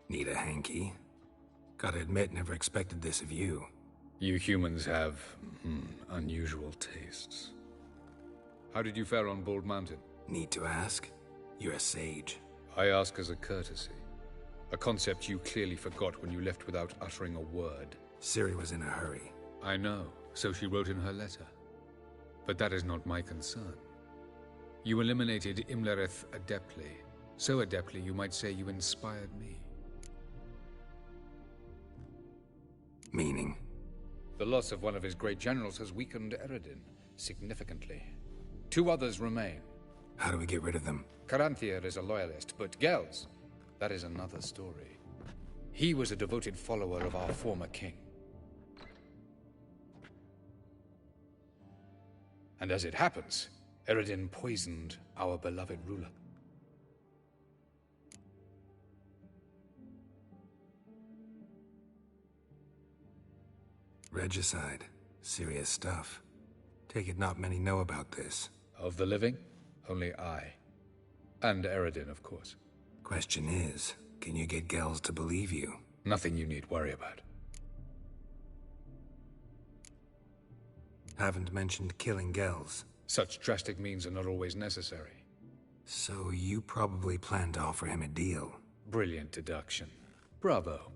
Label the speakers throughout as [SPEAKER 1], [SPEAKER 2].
[SPEAKER 1] Need a hanky? Gotta admit, never expected this of you.
[SPEAKER 2] You humans have, unusual tastes. How did you fare on Bald Mountain?
[SPEAKER 1] Need to ask? You're a sage.
[SPEAKER 2] I ask as a courtesy. A concept you clearly forgot when you left without uttering a word.
[SPEAKER 1] Ciri was in a hurry.
[SPEAKER 2] I know, so she wrote in her letter. But that is not my concern. You eliminated Imlerith adeptly. So adeptly you might say you inspired me.
[SPEAKER 1] Meaning?
[SPEAKER 2] The loss of one of his great generals has weakened Eredin significantly. 2 others remain.
[SPEAKER 1] How do we get rid of them?
[SPEAKER 2] Caranthir is a loyalist, but Gels, that is another story. He was a devoted follower of our former king. And as it happens, Eredin poisoned our beloved ruler.
[SPEAKER 1] Regicide. Serious stuff. Take it not many know about this.
[SPEAKER 2] Of the living, only I. And Eredin, of course.
[SPEAKER 1] Question is, can you get Gels to believe you?
[SPEAKER 2] Nothing you need worry about.
[SPEAKER 1] Haven't mentioned killing Gels.
[SPEAKER 2] Such drastic means are not always necessary.
[SPEAKER 1] So you probably plan to offer him a deal.
[SPEAKER 2] Brilliant deduction. Bravo.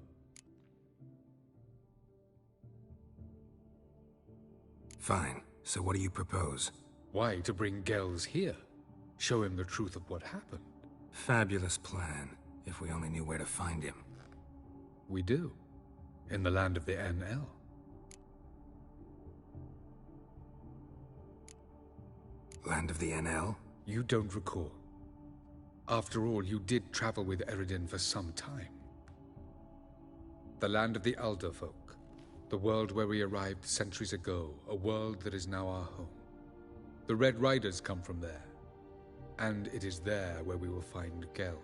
[SPEAKER 1] Fine. So what do you propose?
[SPEAKER 2] Why, to bring Gels here? Show him the truth of what happened.
[SPEAKER 1] Fabulous plan, if we only knew where to find him.
[SPEAKER 2] We do. In the land of the NL.
[SPEAKER 1] Land of the NL?
[SPEAKER 2] You don't recall. After all, you did travel with Eredin for some time. The land of the Alderfolk. The world where we arrived centuries ago. A world that is now our home. The Red Riders come from there. And it is there where we will find Gels.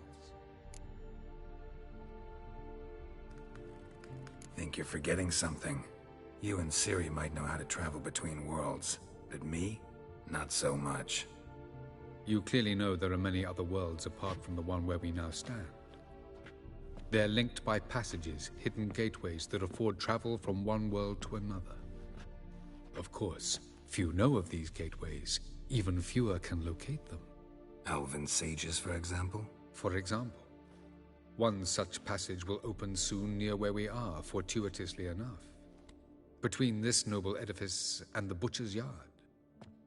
[SPEAKER 1] Think you're forgetting something. You and Ciri might know how to travel between worlds, but me? Not so much.
[SPEAKER 2] You clearly know there are many other worlds apart from the one where we now stand. They're linked by passages, hidden gateways that afford travel from one world to another. Of course, few know of these gateways. Even fewer can locate them.
[SPEAKER 1] Elven sages, for example?
[SPEAKER 2] For example. One such passage will open soon near where we are, fortuitously enough. Between this noble edifice and the butcher's yard.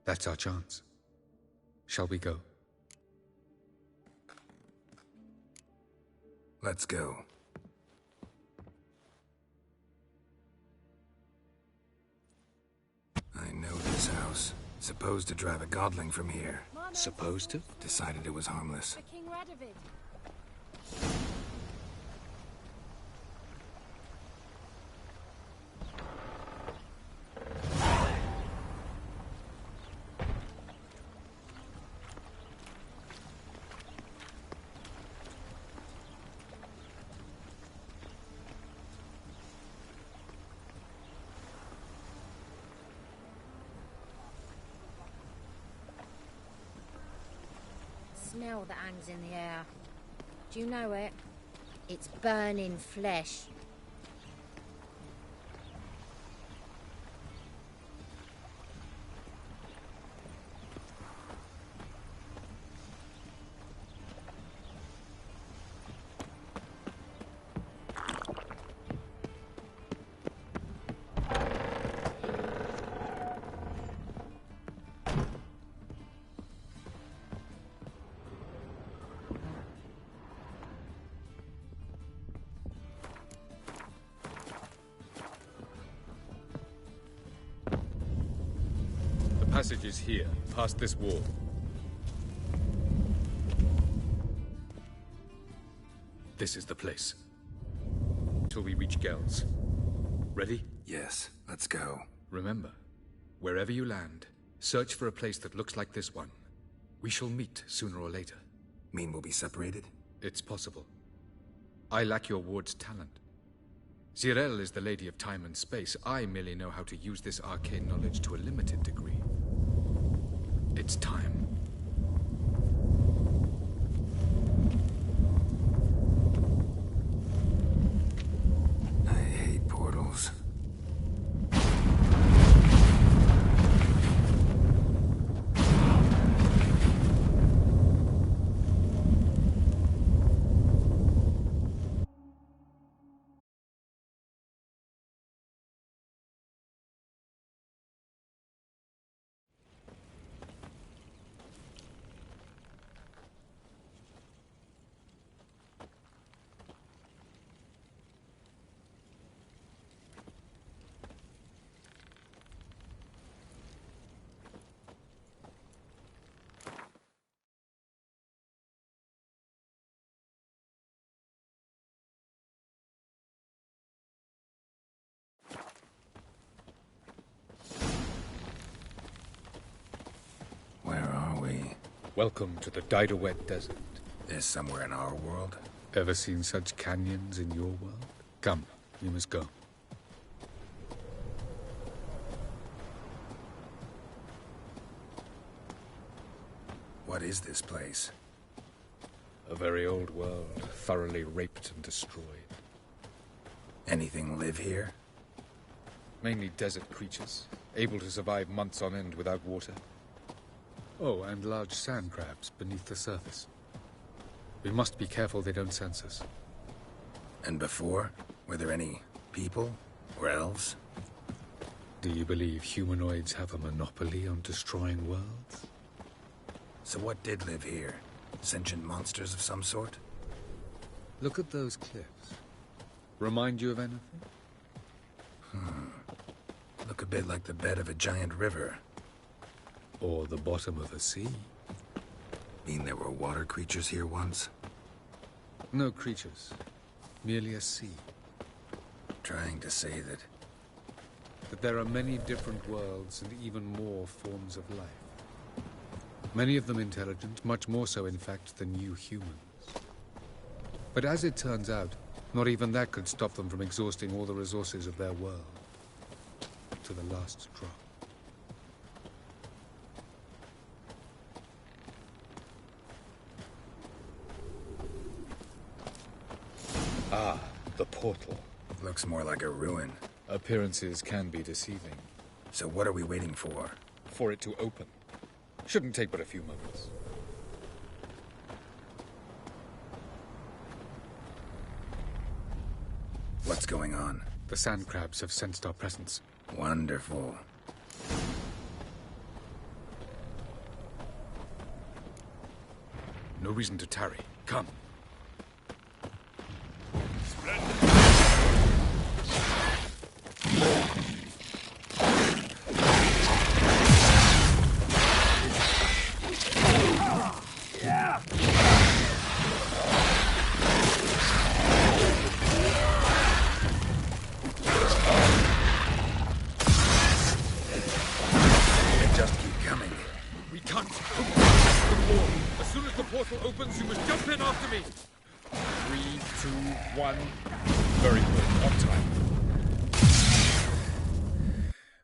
[SPEAKER 2] That's our chance. Shall we go?
[SPEAKER 1] Let's go. I know this house. Supposed to drive a godling from here.
[SPEAKER 2] Supposed to?
[SPEAKER 1] Decided it was harmless.
[SPEAKER 3] For King Radovid. Smell that hangs in the air. Do you know it? It's burning flesh.
[SPEAKER 2] The passage is here, past this wall. This is the place. Till we reach Gels. Ready?
[SPEAKER 1] Yes, let's go.
[SPEAKER 2] Remember, wherever you land, search for a place that looks like this one. We shall meet sooner or later.
[SPEAKER 1] Mean we'll be separated?
[SPEAKER 2] It's possible. I lack your ward's talent. Zirel is the lady of time and space. I merely know how to use this arcane knowledge to a limited degree. It's time. Welcome to the Didowet Desert.
[SPEAKER 1] This somewhere in our world?
[SPEAKER 2] Ever seen such canyons in your world? Come, you must go.
[SPEAKER 1] What is this place?
[SPEAKER 2] A very old world, thoroughly raped and destroyed.
[SPEAKER 1] Anything live here?
[SPEAKER 2] Mainly desert creatures, able to survive months on end without water. Oh, and large sand crabs beneath the surface. We must be careful they don't sense us.
[SPEAKER 1] And before? Were there any people? Or elves?
[SPEAKER 2] Do you believe humanoids have a monopoly on destroying worlds?
[SPEAKER 1] So what did live here? Sentient monsters of some sort?
[SPEAKER 2] Look at those cliffs. Remind you of anything?
[SPEAKER 1] Look a bit like the bed of a giant river.
[SPEAKER 2] Or the bottom of a sea?
[SPEAKER 1] Mean there were water creatures here once?
[SPEAKER 2] No creatures. Merely a sea.
[SPEAKER 1] Trying to say that...
[SPEAKER 2] That there are many different worlds and even more forms of life. Many of them intelligent, much more so in fact than you humans. But as it turns out, not even that could stop them from exhausting all the resources of their world. To the last drop. Ah, the portal.
[SPEAKER 1] Looks more like a ruin.
[SPEAKER 2] Appearances can be deceiving.
[SPEAKER 1] So what are we waiting for?
[SPEAKER 2] For it to open. Shouldn't take but a few moments.
[SPEAKER 1] What's going on?
[SPEAKER 2] The sand crabs have sensed our presence.
[SPEAKER 1] Wonderful.
[SPEAKER 2] No reason to tarry. Come. Opens, you must jump in after me. 3, 2, 1. Very good. On time.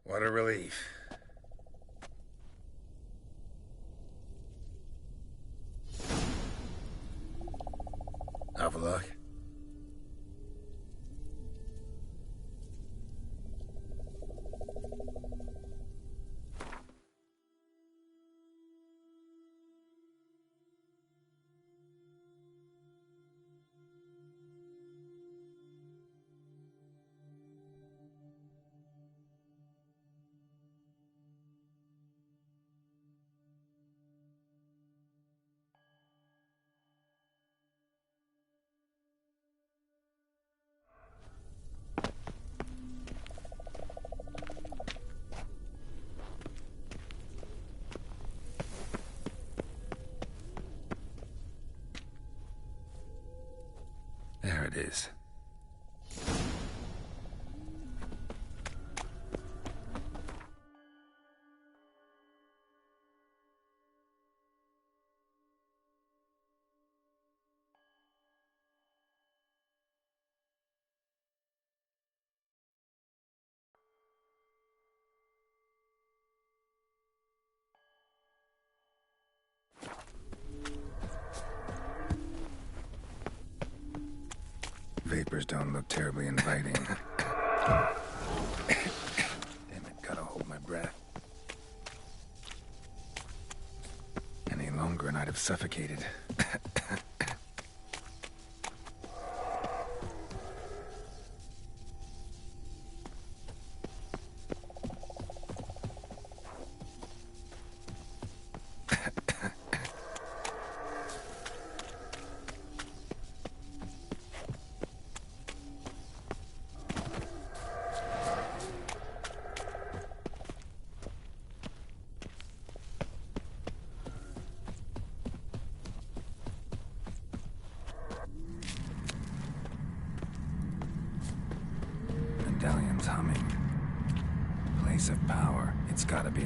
[SPEAKER 1] What a relief. Avallac'h? There it is. Vapors don't look terribly inviting. Damn it, gotta hold my breath. Any longer and I'd have suffocated. Medallion's humming. Place of power. It's gotta be.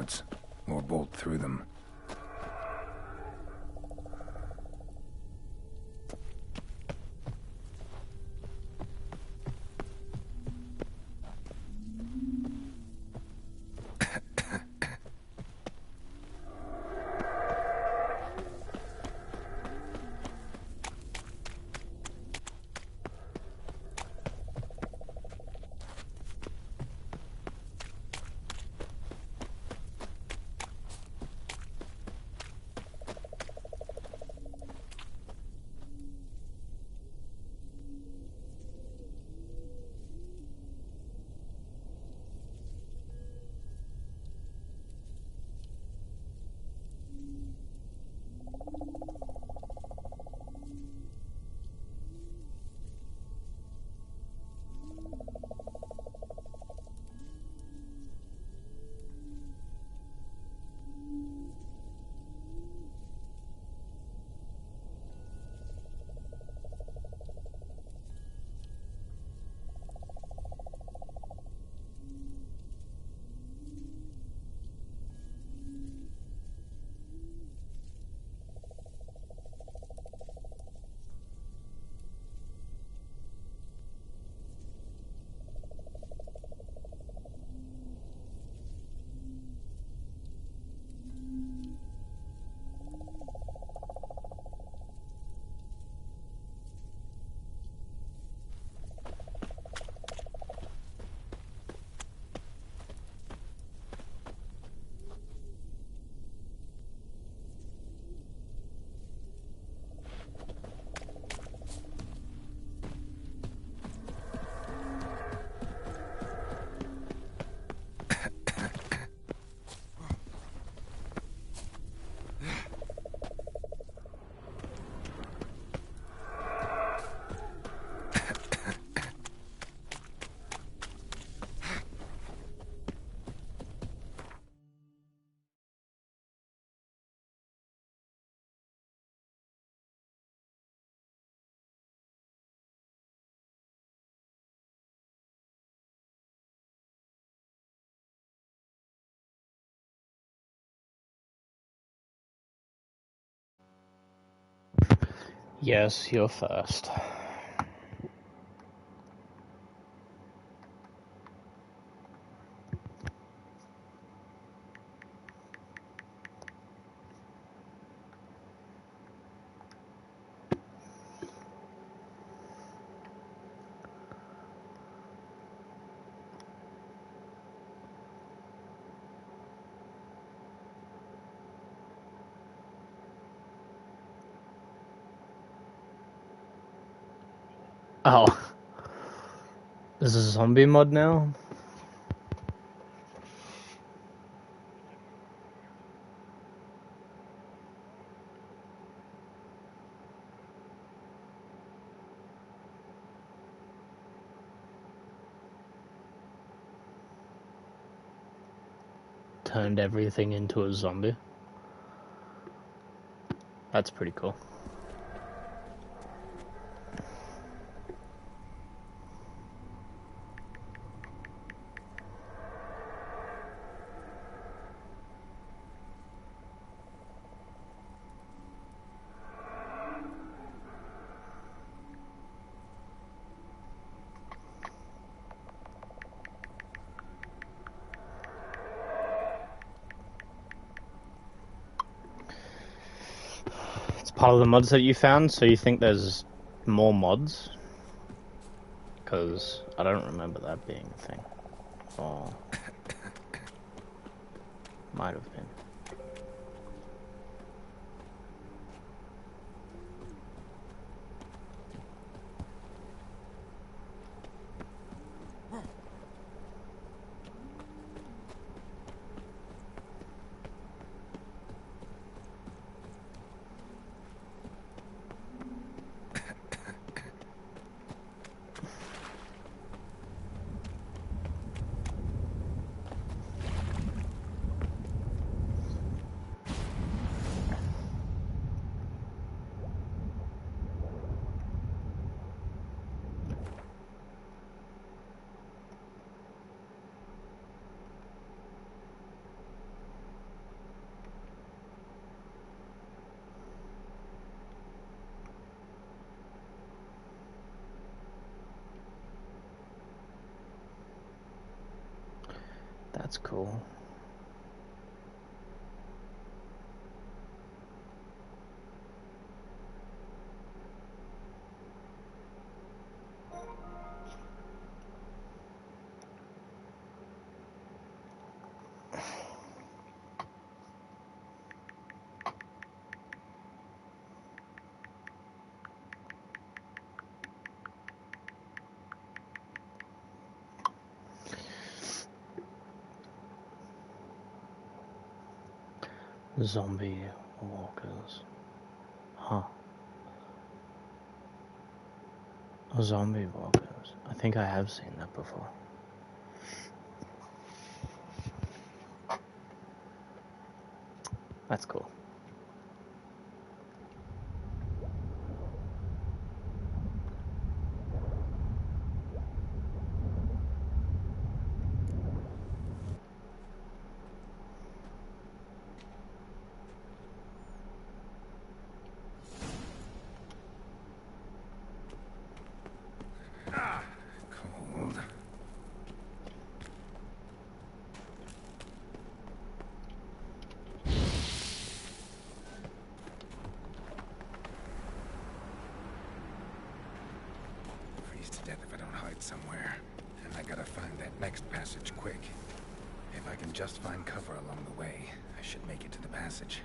[SPEAKER 1] guards, or bolt through them.
[SPEAKER 4] Yes, you're first. Oh. This is a zombie mod now? Turned everything into a zombie. That's pretty cool. It's part of the mods that you found, so you think there's more mods? Because I don't remember that being a thing. Or might have been. That's cool. Zombie walkers. Huh. Zombie walkers. I think I have seen that before. That's cool.
[SPEAKER 1] Cold. Freeze to death if I don't hide somewhere. And I gotta find that next passage quick. If I can just find cover along the way, I should make it to the passage.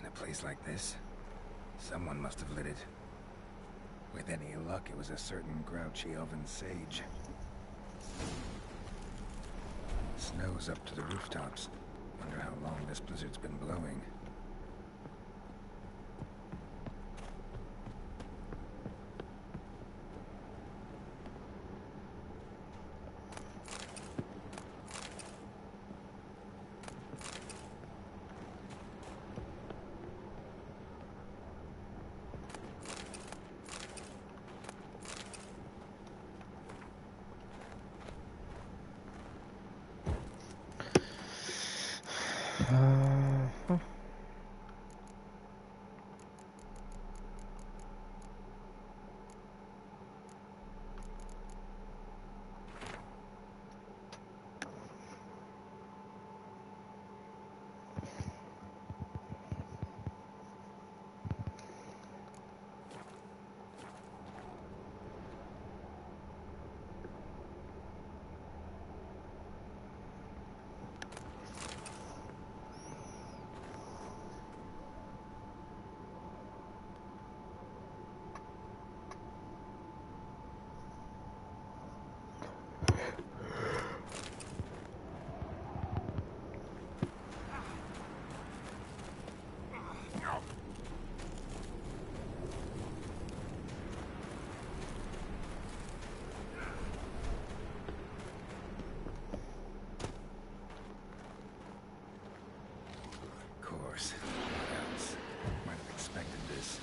[SPEAKER 1] In a place like this, someone must have lit it. With any luck, it was a certain grouchy elven sage. Snow's up to the rooftops. Wonder how long this blizzard's been blowing. Of course. What else? Might have expected this.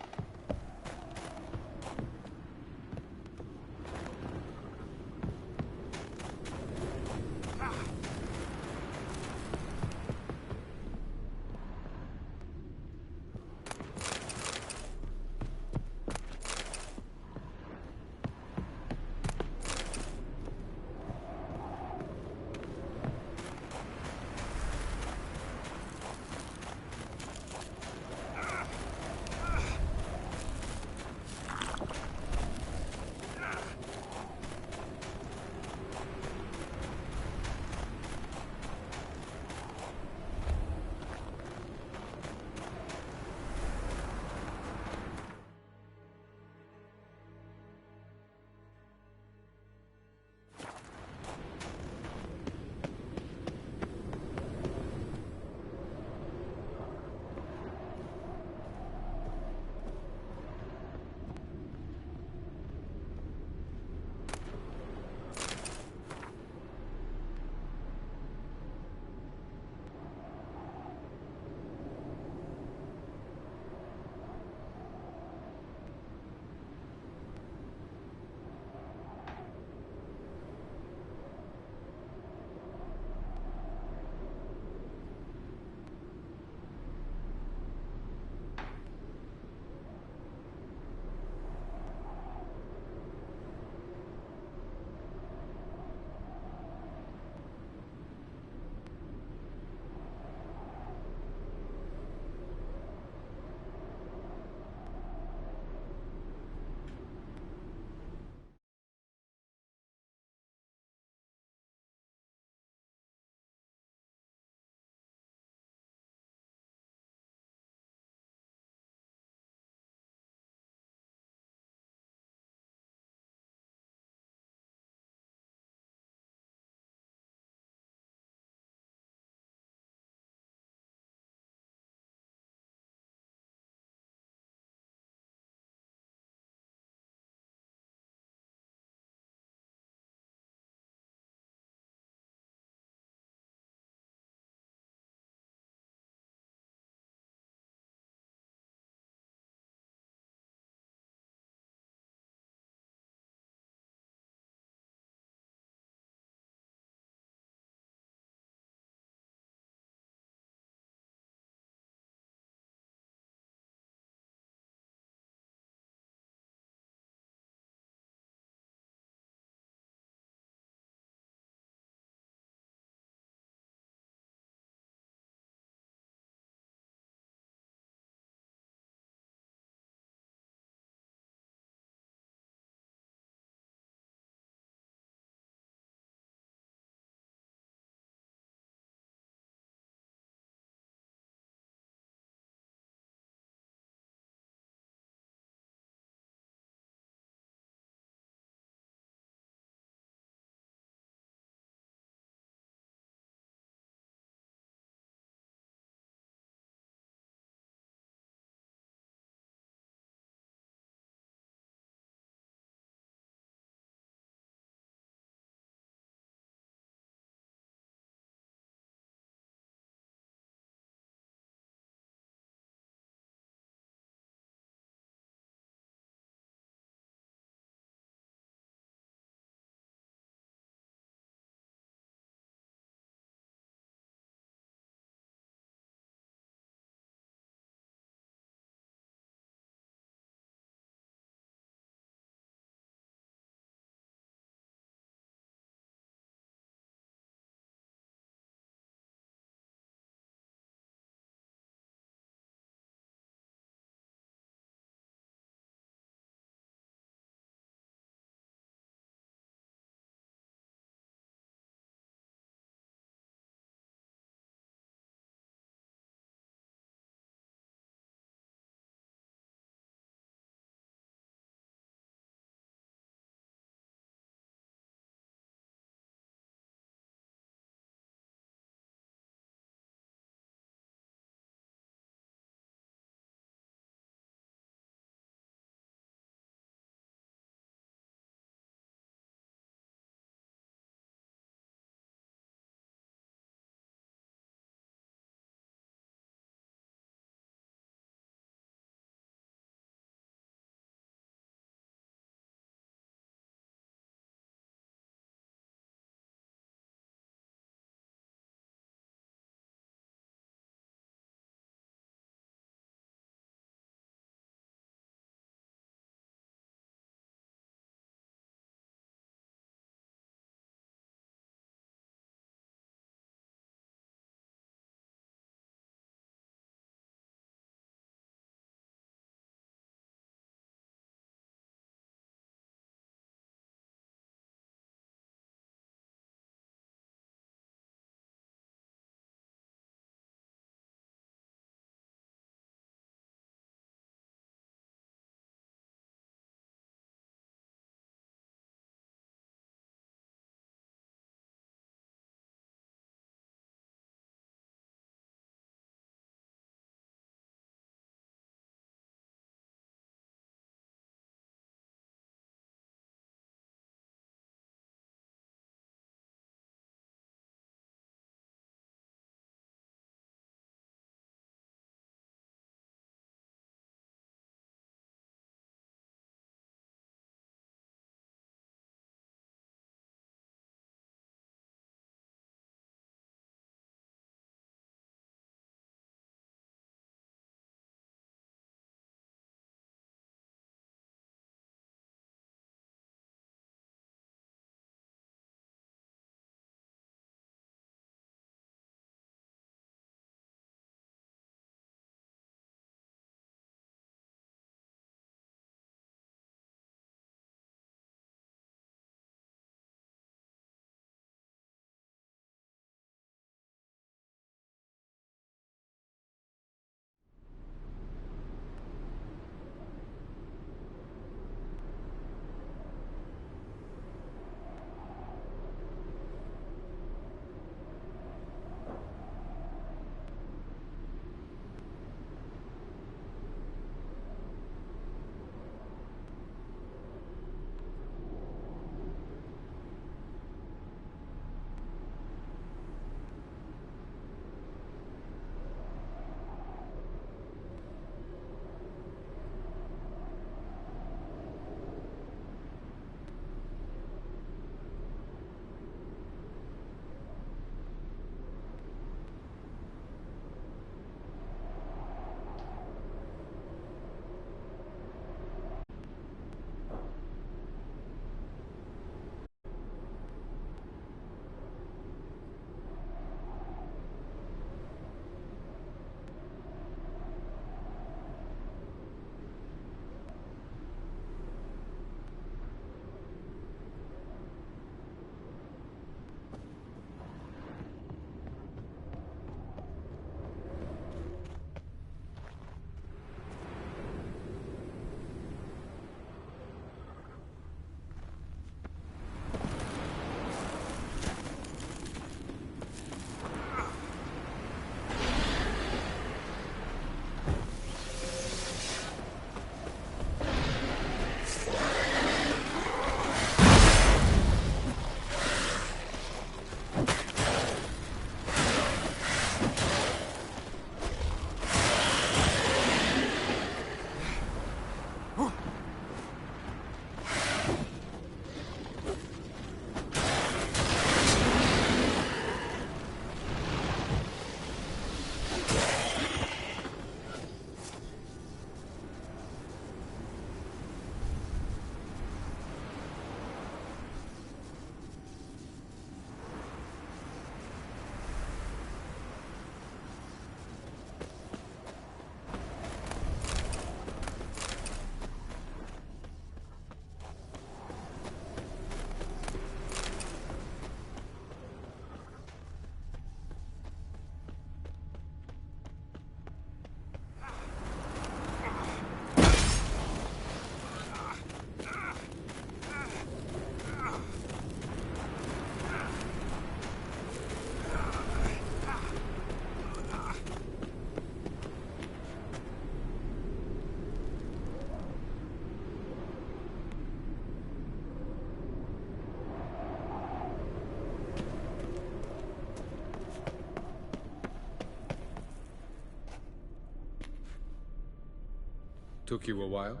[SPEAKER 2] Took you a while?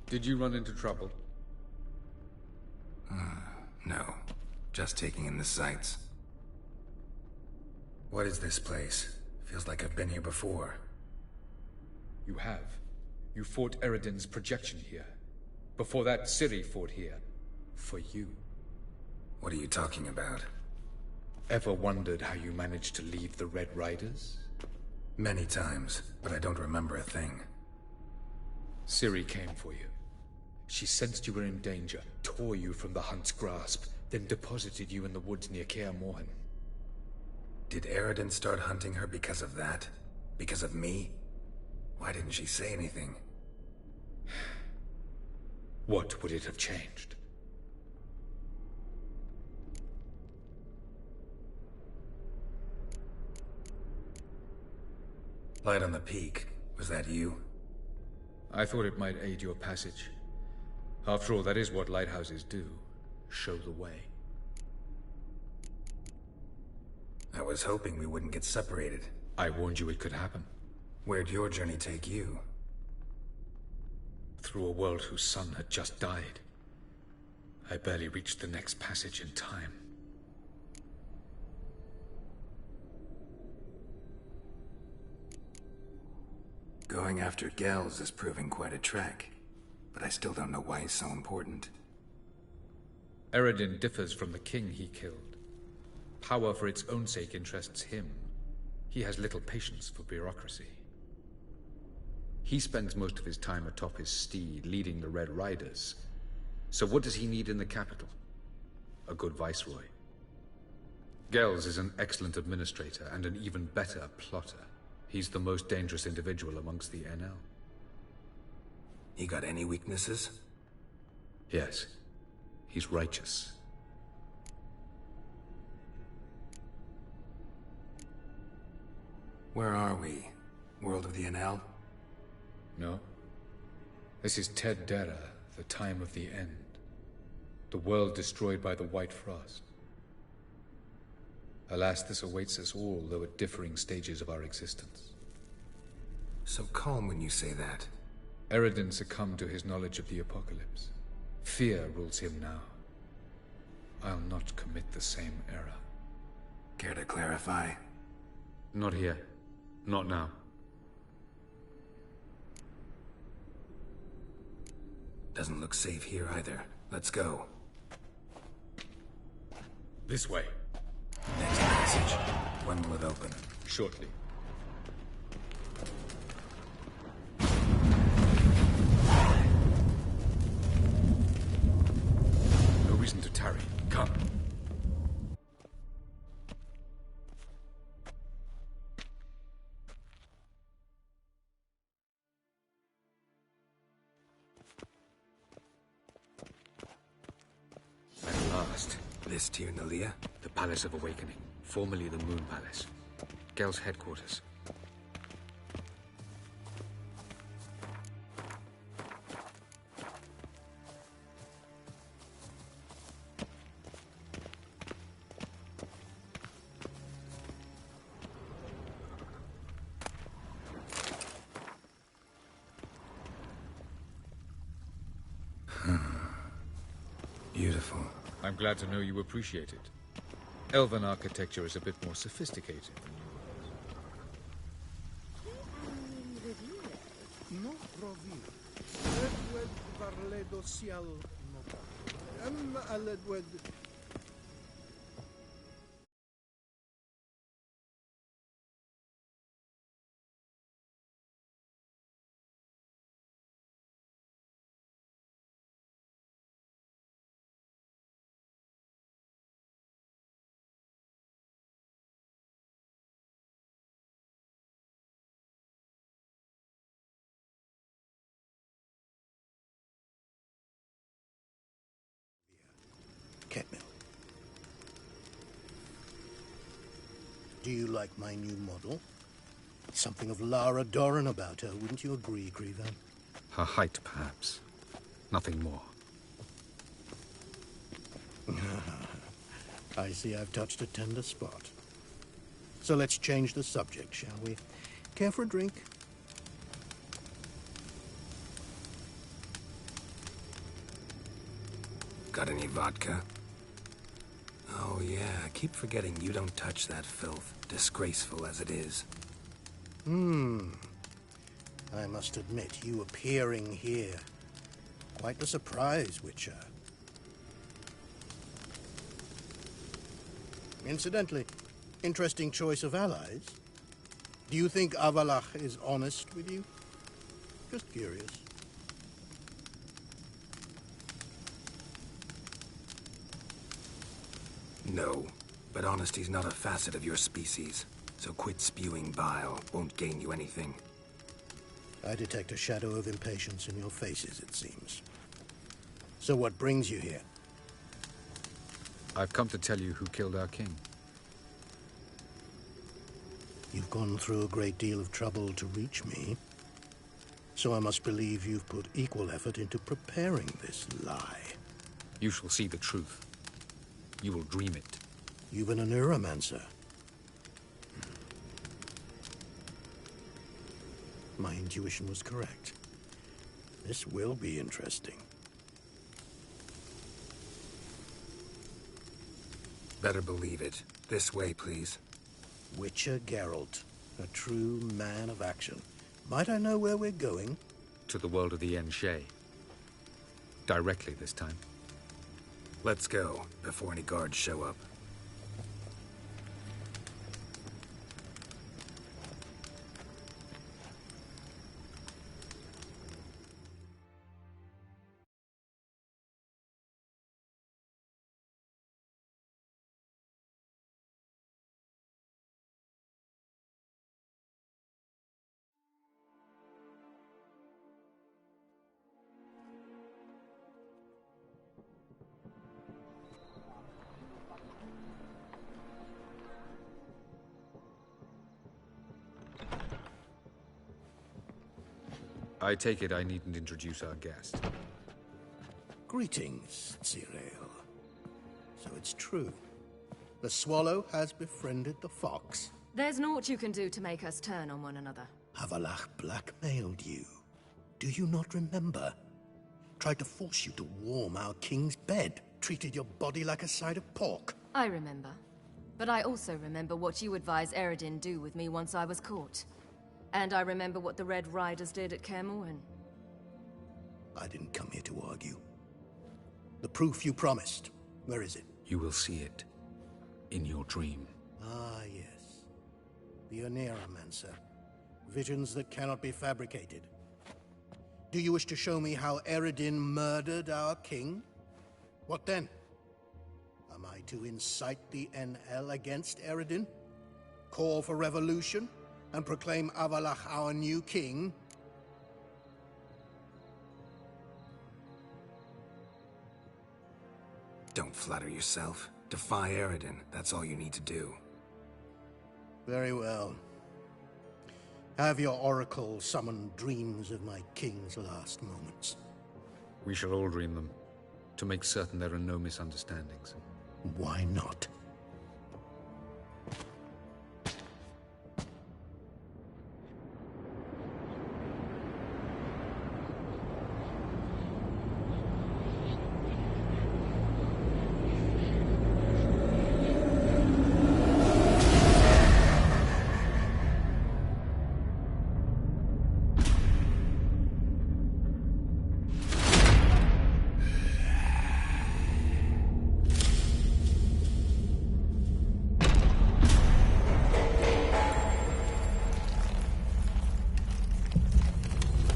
[SPEAKER 2] Did you run into trouble?
[SPEAKER 1] No. Just taking in the sights. What is this place? Feels like I've been here before.
[SPEAKER 2] You have. You fought Eredin's projection here. Before that, Ciri fought here. For you.
[SPEAKER 1] What are you talking about?
[SPEAKER 2] Ever wondered how you managed to leave the Red Riders?
[SPEAKER 1] Many times, but I don't remember a thing.
[SPEAKER 2] Ciri came for you. She sensed you were in danger, tore you from the Hunt's grasp, then deposited you in the woods near Kaer Morhen.
[SPEAKER 1] Did Eredin start hunting her because of that? Because of me? Why didn't she say anything?
[SPEAKER 2] What would it have changed?
[SPEAKER 1] Light on the peak. Was that you?
[SPEAKER 2] I thought it might aid your passage. After all, that is what lighthouses do. Show the way.
[SPEAKER 1] I was hoping we wouldn't get separated.
[SPEAKER 2] I warned you it could happen.
[SPEAKER 1] Where'd your journey take you?
[SPEAKER 2] Through a world whose sun had just died. I barely reached the next passage in time.
[SPEAKER 1] Going after Gels is proving quite a trek, but I still don't know why he's so important.
[SPEAKER 2] Eredin differs from the king he killed. Power for its own sake interests him. He has little patience for bureaucracy. He spends most of his time atop his steed, leading the Red Riders. So what does he need in the capital? A good viceroy. Gels is an excellent administrator and an even better plotter. He's the most dangerous individual amongst the NL.
[SPEAKER 1] He got any weaknesses?
[SPEAKER 2] Yes. He's righteous.
[SPEAKER 1] Where are we? World of the NL?
[SPEAKER 2] No. This is Ted Dera, the time of the end. The world destroyed by the White Frost. Alas, this awaits us all, though at differing stages of our existence.
[SPEAKER 1] So calm when you say that.
[SPEAKER 2] Eredin succumbed to his knowledge of the apocalypse. Fear rules him now. I'll not commit the same error.
[SPEAKER 1] Care to clarify?
[SPEAKER 2] Not here. Not now.
[SPEAKER 1] Doesn't look safe here either. Let's go.
[SPEAKER 2] This way.
[SPEAKER 1] Next passage. When will it open?
[SPEAKER 2] Shortly. No reason to tarry. Come. At last.
[SPEAKER 1] This Tyr Nalia?
[SPEAKER 2] The Palace of Awakening, formerly the Moon Palace. Gel's headquarters.
[SPEAKER 1] Beautiful.
[SPEAKER 2] I'm glad to know you appreciate it. Elven architecture is a bit more sophisticated than yours.
[SPEAKER 5] Ketmil. Do you like my new model? Something of Lara Dorren about her, wouldn't you agree, Griever?
[SPEAKER 2] Her height, perhaps. Nothing more.
[SPEAKER 5] I see I've touched a tender spot. So let's change the subject, shall we? Care for a drink?
[SPEAKER 1] Got any vodka? Oh yeah, I keep forgetting you don't touch that filth, disgraceful as it is.
[SPEAKER 5] I must admit, you appearing here, quite the surprise, Witcher. Incidentally, interesting choice of allies. Do you think Avallac'h is honest with you? Just curious.
[SPEAKER 1] No, but honesty's not a facet of your species. So quit spewing bile, won't gain you anything.
[SPEAKER 5] I detect a shadow of impatience in your faces, it seems. So what brings you here?
[SPEAKER 2] I've come to tell you who killed our king.
[SPEAKER 5] You've gone through a great deal of trouble to reach me. So I must believe you've put equal effort into preparing this lie.
[SPEAKER 2] You shall see the truth. You will dream it.
[SPEAKER 5] You've been a neuromancer. My intuition was correct. This will be interesting.
[SPEAKER 1] Better believe it. This way, please.
[SPEAKER 5] Witcher Geralt, a true man of action. Might I know where we're going?
[SPEAKER 2] To the world of the Yen Shay. Directly this time.
[SPEAKER 1] Let's go, before any guards show up.
[SPEAKER 2] I take it I needn't introduce our guest.
[SPEAKER 5] Greetings, Cyril. So it's true. The swallow has befriended the fox.
[SPEAKER 6] There's naught you can do to make us turn on one another.
[SPEAKER 5] Avallac'h blackmailed you. Do you not remember? Tried to force you to warm our king's bed. Treated your body like a side of pork.
[SPEAKER 6] I remember. But I also remember what you advised Eredin do with me once I was caught. And I remember what the Red Riders did at Kaer Morhen.
[SPEAKER 5] I didn't come here to argue. The proof you promised, where is it?
[SPEAKER 2] You will see it. In your dream.
[SPEAKER 5] Ah, yes. The Oneiromancer. Visions that cannot be fabricated. Do you wish to show me how Eredin murdered our king? What then? Am I to incite the NL against Eredin? Call for revolution? And proclaim Avallac'h our new king?
[SPEAKER 1] Don't flatter yourself. Defy Eredin, that's all you need to do.
[SPEAKER 5] Very well. Have your oracle summon dreams of my king's last moments.
[SPEAKER 2] We shall all dream them, to make certain there are no misunderstandings.
[SPEAKER 5] Why not?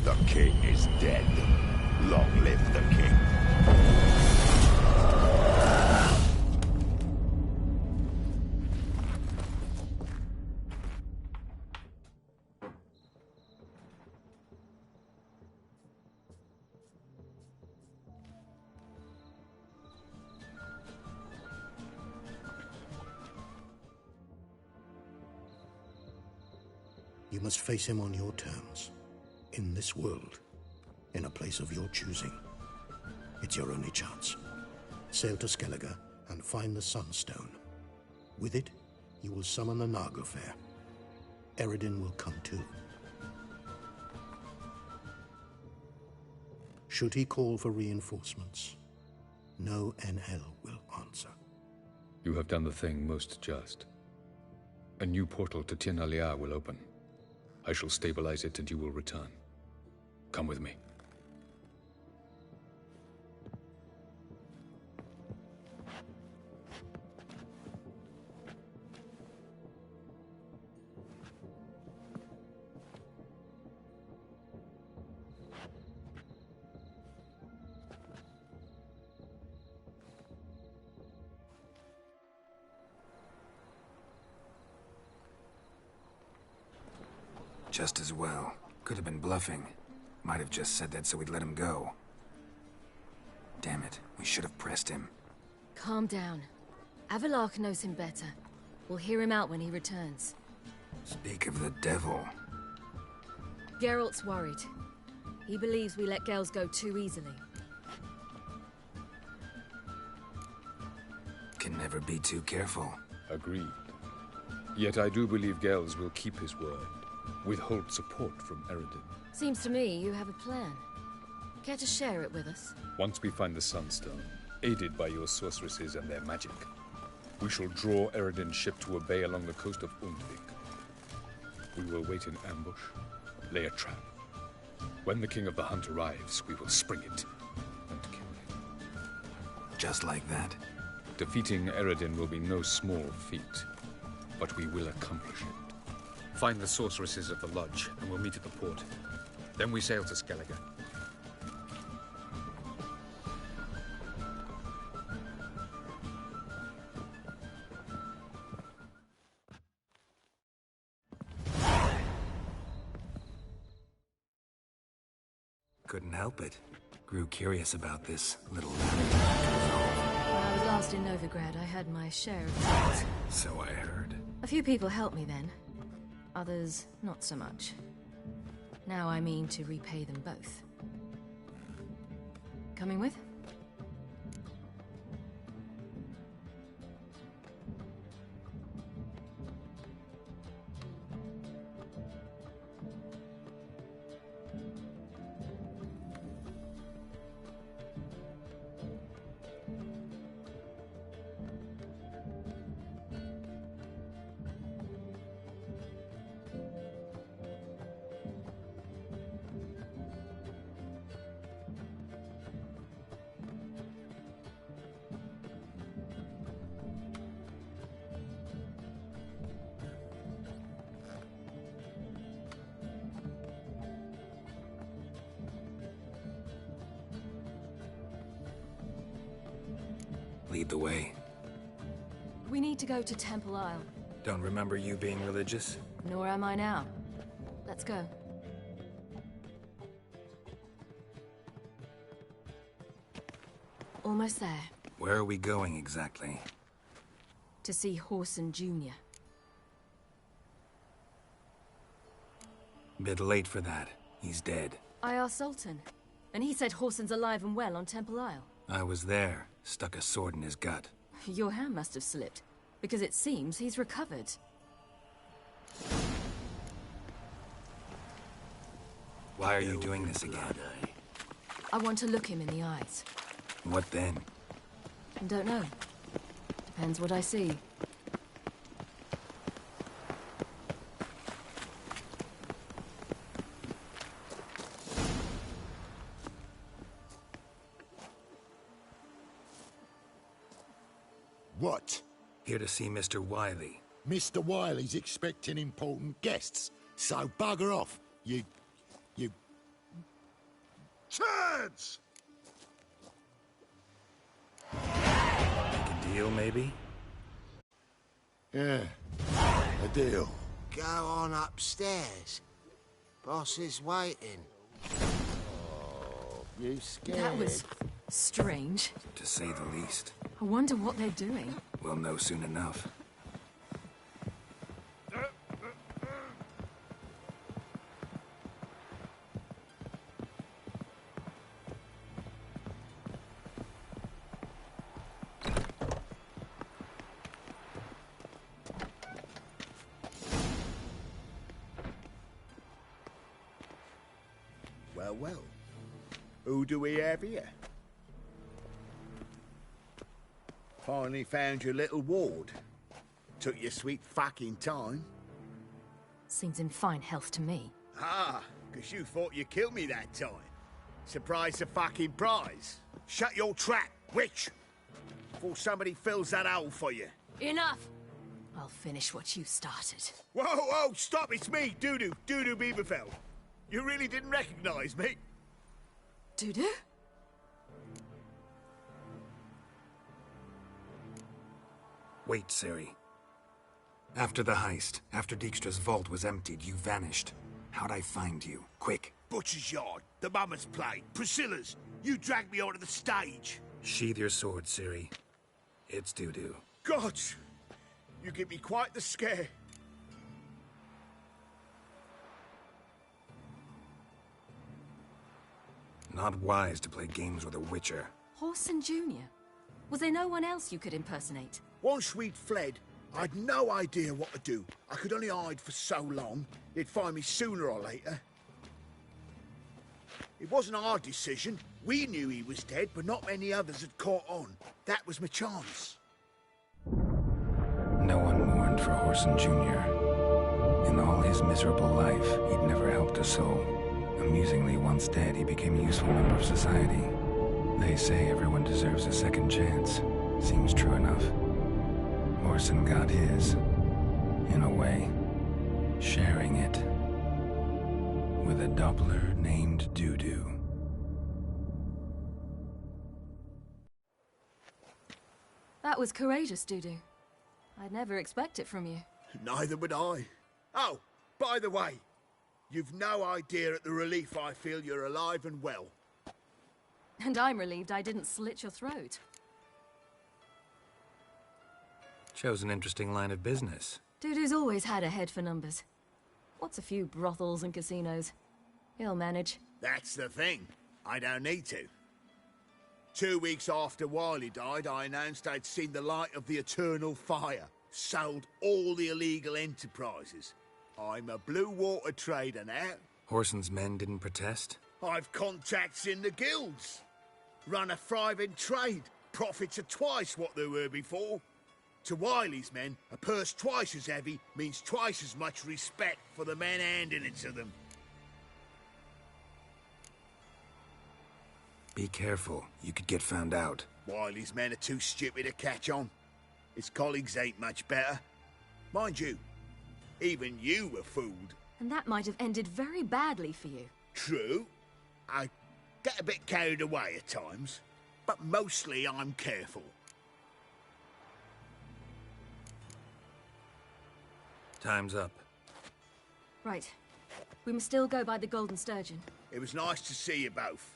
[SPEAKER 7] The king is dead. Long live the king.
[SPEAKER 5] You must face him on your terms. In this world, in a place of your choosing. It's your only chance. Sail to Skellige and find the Sunstone. With it, you will summon the Naglfar. Eredin will come too. Should he call for reinforcements, no NL will answer.
[SPEAKER 2] You have done the thing most just. A new portal to Tir Nalia will open. I shall stabilize it and you will return. Come with me.
[SPEAKER 1] Just as well. Could have been bluffing. Might have just said that so we'd let him go. Damn it, we should have pressed him.
[SPEAKER 6] Calm down. Avalark knows him better. We'll hear him out when he returns.
[SPEAKER 1] Speak of the devil.
[SPEAKER 6] Geralt's worried. He believes we let Gels go too easily.
[SPEAKER 1] Can never be too careful.
[SPEAKER 2] Agreed. Yet I do believe Gels will keep his word. Withhold support from Eredin.
[SPEAKER 6] Seems to me you have a plan. Care to share it with us?
[SPEAKER 2] Once we find the Sunstone, aided by your sorceresses and their magic, we shall draw Eredin's ship to a bay along the coast of Undvik. We will wait in ambush, lay a trap. When the King of the Hunt arrives, we will spring it and kill him.
[SPEAKER 1] Just like that.
[SPEAKER 2] Defeating Eredin will be no small feat, but we will accomplish it. Find the sorceresses at the lodge, and we'll meet at the port. Then we sail to Skellige.
[SPEAKER 1] Couldn't help it. Grew curious about this little...
[SPEAKER 6] When I was last in Novigrad, I had my share of things.
[SPEAKER 1] So I heard.
[SPEAKER 6] A few people helped me then. Others, not so much. Now I mean to repay them both. Coming with?
[SPEAKER 1] Lead the way.
[SPEAKER 6] We need to go to Temple Isle.
[SPEAKER 1] Don't remember you being religious?
[SPEAKER 6] Nor am I now. Let's go. Almost there.
[SPEAKER 1] Where are we going exactly?
[SPEAKER 6] To see Horson Jr.
[SPEAKER 1] Bit late for that. He's dead.
[SPEAKER 6] I asked Sultan, and he said Horson's alive and well on Temple Isle.
[SPEAKER 1] I was there. Stuck a sword in his gut.
[SPEAKER 6] Your hand must have slipped, because it seems he's recovered.
[SPEAKER 1] Why are you doing this again?
[SPEAKER 6] I want to look him in the eyes.
[SPEAKER 1] What then?
[SPEAKER 6] Don't know. Depends what I see.
[SPEAKER 7] What?
[SPEAKER 1] Here to see Mr. Wiley.
[SPEAKER 7] Mr. Wiley's expecting important guests, so bugger off, you... Chads!
[SPEAKER 1] Make a deal, maybe?
[SPEAKER 7] Yeah, a deal.
[SPEAKER 8] Go on upstairs. Boss is waiting.
[SPEAKER 7] Oh, you scared?
[SPEAKER 6] That was strange.
[SPEAKER 1] To say the least.
[SPEAKER 6] I wonder what they're doing.
[SPEAKER 1] We'll know soon enough.
[SPEAKER 7] Well, who do we have here? Finally found your little ward. Took your sweet fucking time.
[SPEAKER 6] Seems in fine health to me.
[SPEAKER 7] Ah, because you thought you killed me that time. Surprise the fucking prize. Shut your trap, witch! Before somebody fills that hole for you.
[SPEAKER 6] Enough! I'll finish what you started.
[SPEAKER 7] Whoa, whoa, stop, it's me, Dudu Beaverfell. You really didn't recognize me?
[SPEAKER 6] Dudu?
[SPEAKER 1] Wait, Ciri. After the heist, after Dijkstra's vault was emptied, you vanished. How'd I find you? Quick.
[SPEAKER 7] Butcher's Yard, the Mama's Plate, Priscilla's. You dragged me onto the stage.
[SPEAKER 1] Sheathe your sword, Ciri. It's Dudu.
[SPEAKER 7] God, you give me quite the scare.
[SPEAKER 1] Not wise to play games with a witcher.
[SPEAKER 6] Whoreson Jr.? Was there no one else you could impersonate?
[SPEAKER 7] Once we'd fled, I'd no idea what to do. I could only hide for so long. They'd find me sooner or later. It wasn't our decision. We knew he was dead, but not many others had caught on. That was my chance.
[SPEAKER 1] No one mourned for Whoreson Jr. In all his miserable life, he'd never helped a soul. Amusingly, once dead, he became a useful member of society. They say everyone deserves a second chance. Seems true enough. Whoreson got his, in a way, sharing it with a Doppler named Dudu.
[SPEAKER 6] That was courageous, Dudu. I'd never expect it from you.
[SPEAKER 7] Neither would I. Oh, by the way, you've no idea at the relief I feel you're alive and well.
[SPEAKER 6] And I'm relieved I didn't slit your throat.
[SPEAKER 1] Chose an interesting line of business.
[SPEAKER 6] Dudu's always had a head for numbers. What's a few brothels and casinos? He'll manage.
[SPEAKER 7] That's the thing. I don't need to. 2 weeks after Wiley died, I announced I'd seen the light of the eternal fire. Sold all the illegal enterprises. I'm a blue water trader now.
[SPEAKER 1] Whoreson's men didn't protest?
[SPEAKER 7] I've contacts in the guilds. Run a thriving trade. Profits are twice what they were before. To Wiley's men, a purse twice as heavy means twice as much respect for the men handing it to them.
[SPEAKER 1] Be careful. You could get found out.
[SPEAKER 7] Wiley's men are too stupid to catch on. His colleagues ain't much better. Mind you, even you were fooled.
[SPEAKER 6] And that might have ended very badly for you.
[SPEAKER 7] True. I get a bit carried away at times, but mostly I'm careful.
[SPEAKER 1] Time's up.
[SPEAKER 6] Right. We must still go by the Golden Sturgeon.
[SPEAKER 7] It was nice to see you both.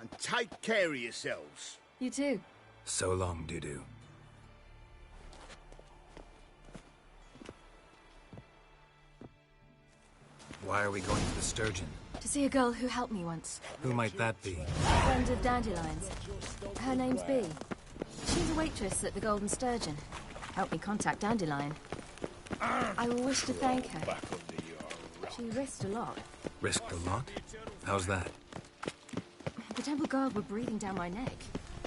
[SPEAKER 7] And take care of yourselves.
[SPEAKER 6] You too.
[SPEAKER 1] So long, Dudu. Why are we going to the Sturgeon?
[SPEAKER 6] To see a girl who helped me once.
[SPEAKER 1] Who might that be?
[SPEAKER 6] A friend of Dandelion's. Her name's Bee. She's a waitress at the Golden Sturgeon. Helped me contact Dandelion. I will wish to thank her. She risked a lot.
[SPEAKER 1] Risked a lot? How's that?
[SPEAKER 6] The temple guard were breathing down my neck.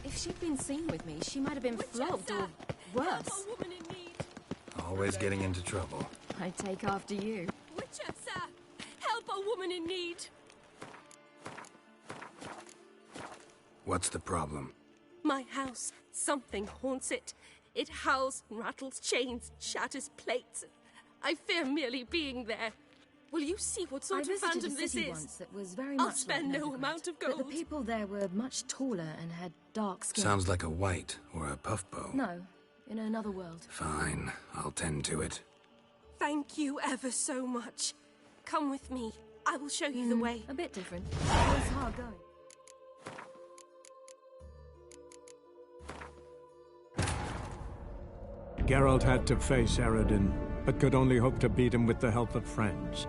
[SPEAKER 6] If she'd been seen with me, she might have been flogged or worse.
[SPEAKER 1] Always getting into trouble.
[SPEAKER 6] I take after you.
[SPEAKER 9] Witcher, sir! Help a woman in need!
[SPEAKER 1] What's the problem?
[SPEAKER 9] My house. Something haunts it. It howls, rattles chains, shatters plates. I fear merely being there. Will you see what sort of phantom this is?
[SPEAKER 3] Once that was very
[SPEAKER 9] I'll
[SPEAKER 3] much
[SPEAKER 9] spend
[SPEAKER 3] like
[SPEAKER 9] no
[SPEAKER 3] Novigrad,
[SPEAKER 9] amount of
[SPEAKER 3] but
[SPEAKER 9] gold.
[SPEAKER 3] the people there were much taller and had dark skin.
[SPEAKER 1] Sounds like a white or a puffbow.
[SPEAKER 6] No, in another world.
[SPEAKER 1] Fine, I'll tend to it.
[SPEAKER 9] Thank you ever so much. Come with me. I will show you the way.
[SPEAKER 6] A bit different. It was hard going.
[SPEAKER 10] Geralt had to face Eredin, but could only hope to beat him with the help of friends.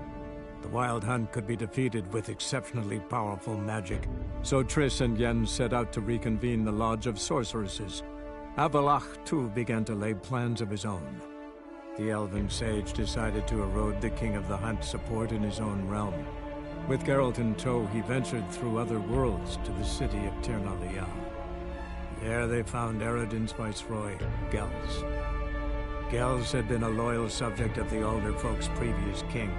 [SPEAKER 10] The Wild Hunt could be defeated with exceptionally powerful magic, so Triss and Yen set out to reconvene the Lodge of Sorceresses. Avallac'h, too, began to lay plans of his own. The Elven Sage decided to erode the King of the Hunt's support in his own realm. With Geralt in tow, he ventured through other worlds to the city of Tir na Lial. There they found Eredin's viceroy, Gels. Gels had been a loyal subject of the Alder folk's previous king.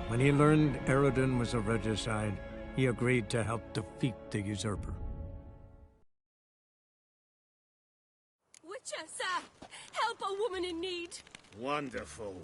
[SPEAKER 10] When he learned Eredin was a regicide, he agreed to help defeat the usurper.
[SPEAKER 9] Witcher, sir! Help a woman in need!
[SPEAKER 7] Wonderful.